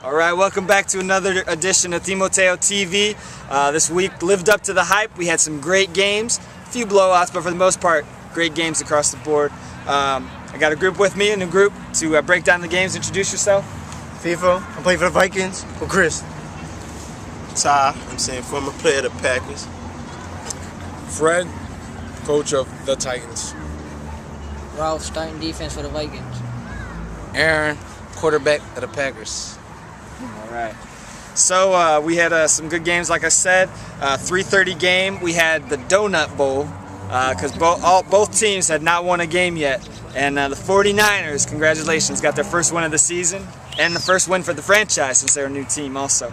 All right, welcome back to another edition of Timoteo TV. This week lived up to the hype. We had some great games, a few blowouts, but for the most part, great games across the board. I got a group with me, a new group, to break down the games. Introduce yourself. FIFA, I'm playing for the Vikings. Well, Chris. Ty, former player of the Packers. Fred, coach of the Titans. Ralph, starting defense for the Vikings. Aaron, quarterback of the Packers. All right. So we had some good games, like I said. 3:30 game. We had the Donut Bowl because both teams had not won a game yet. And the 49ers, congratulations, got their first win of the season and the first win for the franchise since they're a new team also.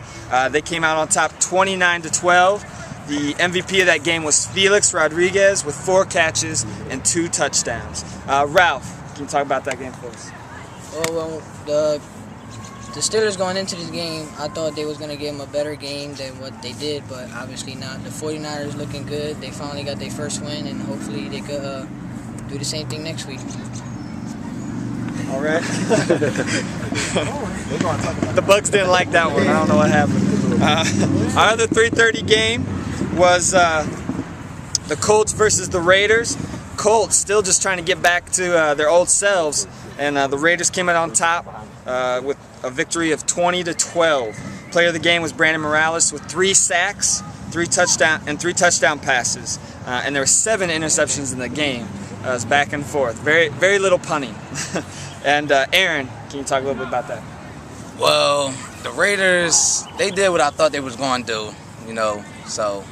They came out on top 29-12. The MVP of that game was Felix Rodriguez with 4 catches and 2 touchdowns. Ralph, can you talk about that game for us? Well, the Steelers going into this game, I thought they was going to give them a better game than what they did, but obviously not. The 49ers looking good. They finally got their first win, and hopefully they could do the same thing next week. All right. The Bucs didn't like that one. I don't know what happened. Our other 3:30 game was the Colts versus the Raiders. Colts still just trying to get back to their old selves, and the Raiders came out on top with a victory of 20-12. Player of the game was Brandon Morales with 3 sacks, 3 touchdown passes, and there were 7 interceptions in the game. It was back and forth. Very little punting. And Aaron, can you talk a little bit about that? Well, the Raiders, they did what I thought they was going to do, so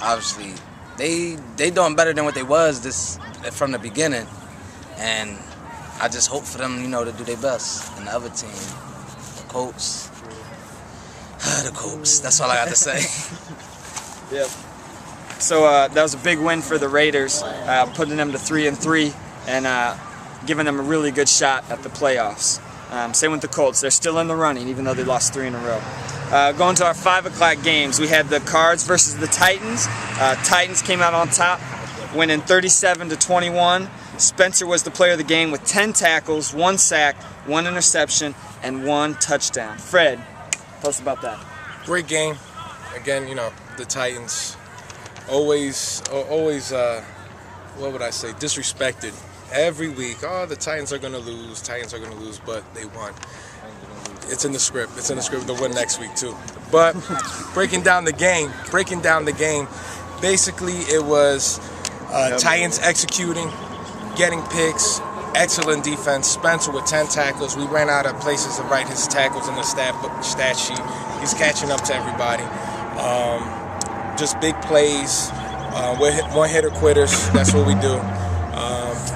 obviously they doing better than what they was from the beginning, and I just hope for them, to do their best. And the other team, the Colts, that's all I got to say. Yep. So that was a big win for the Raiders, putting them to 3-3 and giving them a really good shot at the playoffs. Same with the Colts. They're still in the running, even though they lost 3 in a row. Going to our 5 o'clock games, we had the Cards versus the Titans. Titans came out on top, winning 37-21. Spencer was the player of the game with 10 tackles, 1 sack, 1 interception, and 1 touchdown. Fred, tell us about that. Great game. Again, the Titans always, what would I say, disrespected. Every week, the Titans are going to lose, but they won. It's in the script. It's in the script to win next week too. But breaking down the game, basically it was Titans executing, getting picks, excellent defense. Spencer with 10 tackles. We ran out of places to write his tackles in the stat sheet. He's catching up to everybody. Just big plays. We're one-hitter quitters. That's what we do.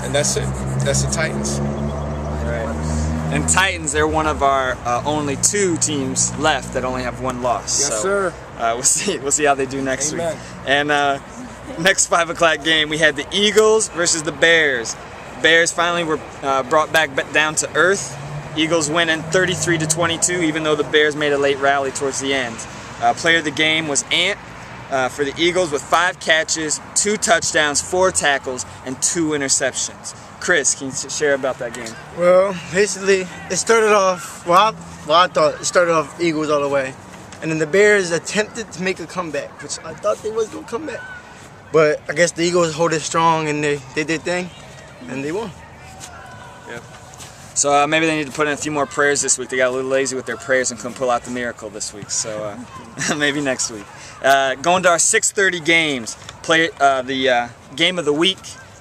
And that's it. That's the Titans. Right. And Titans, they're one of our only 2 teams left that only have 1 loss. Yes, sir. We'll see how they do next Amen. week. And next 5 o'clock game, we had the Eagles versus the Bears. Bears finally were brought back down to earth. Eagles winning 33-22, even though the Bears made a late rally towards the end. Player of the game was Ant for the Eagles with 5 catches, 2 touchdowns, 4 tackles, and 2 interceptions. Chris, can you share about that game? Well, basically, it started off, I thought it started off Eagles all the way. And then the Bears attempted to make a comeback, which I thought they was going to come back. But I guess the Eagles hold it strong, and they did their thing, and they won. Yep. So maybe they need to put in a few more prayers this week. They got a little lazy with their prayers and couldn't pull out the miracle this week. So maybe next week. Going to our 6:30 games. The game of the week,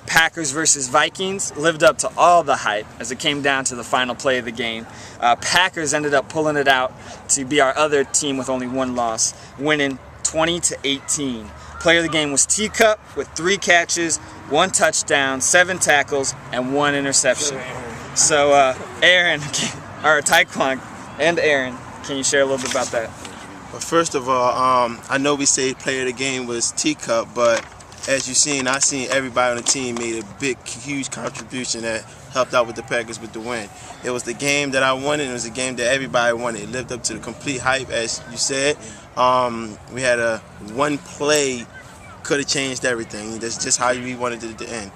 Packers versus Vikings, lived up to all the hype as it came down to the final play of the game. Packers ended up pulling it out to be our other team with only 1 loss, winning 20-18. Player of the game was Teacup with 3 catches, 1 touchdown, 7 tackles, and 1 interception. So Aaron, or Taekwon and Aaron, can you share a little bit about that? Well, first of all, I know we say player of the game was Teacup, but as you've seen, I seen everybody on the team made a huge contribution that helped out with the Packers with the win. It was the game that I wanted. It was a game that everybody wanted. It lived up to the complete hype, as you said. We had a 1 play could have changed everything. That's just how we wanted it to end.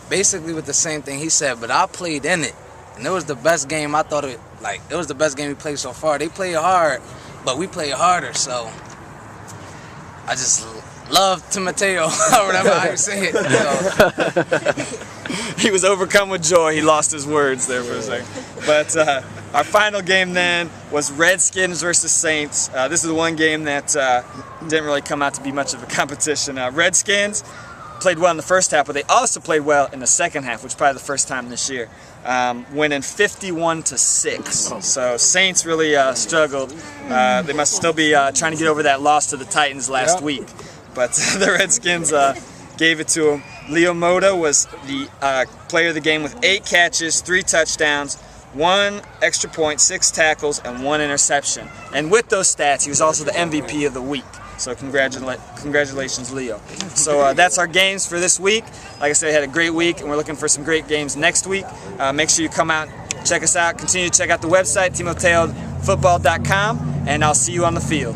Basically with the same thing he said, but I played in it. and it was the best game. I thought it was the best game we played so far. They played hard, but we played harder. So I just love Timoteo, or whatever how you say it. So. He was overcome with joy. He lost his words there for a second. But our final game then was Redskins versus Saints. This is the one game that didn't really come out to be much of a competition. Redskins played well in the first half, but they also played well in the second half, which is probably the first time this year, winning 51-6. So Saints really struggled. They must still be trying to get over that loss to the Titans last week. But the Redskins gave it to them. Leo Moda was the player of the game with 8 catches, 3 touchdowns, 1 extra point, 6 tackles, and 1 interception. And with those stats, he was also the MVP of the week. So congratulations, Leo. So that's our games for this week. Like I said, I had a great week, and we're looking for some great games next week. Make sure you come out, check us out. Continue to check out the website, timoteofootball.com, and I'll see you on the field.